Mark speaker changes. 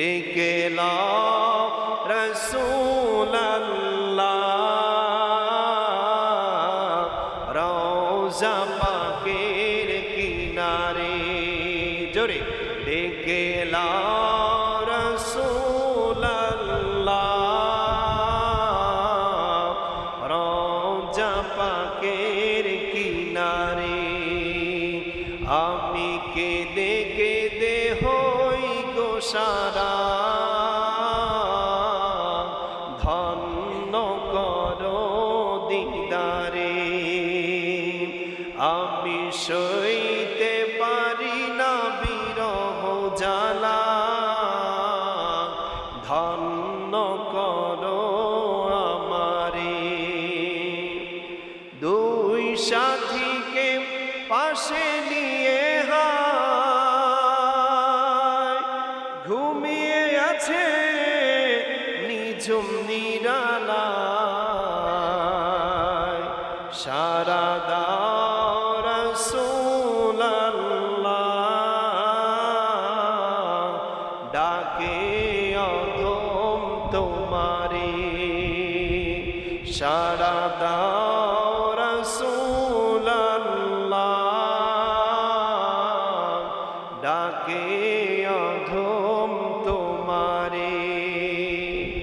Speaker 1: ডেকে লাও রাসূলুল্লাহ রওজা পাকের কিনারে জোরে ডেকে লাও রাসূলুল্লাহ রওজা পাকের কিনারে আমি কেঁদে কেঁদে হই গো সারা ধন্য করো দিদারে আমি সইতে পারি না বিরহ জ্বালা ধন্য করো আমারে দুই সাথীকে পাশে নিয়ে ঘুমিয়ে আছে নিঝুম নিরালায় সারা দাও রাসূলুল্লাহ ডাকে অধম তোমারে সারা দাও রাসূলুল্লাহ ডাকে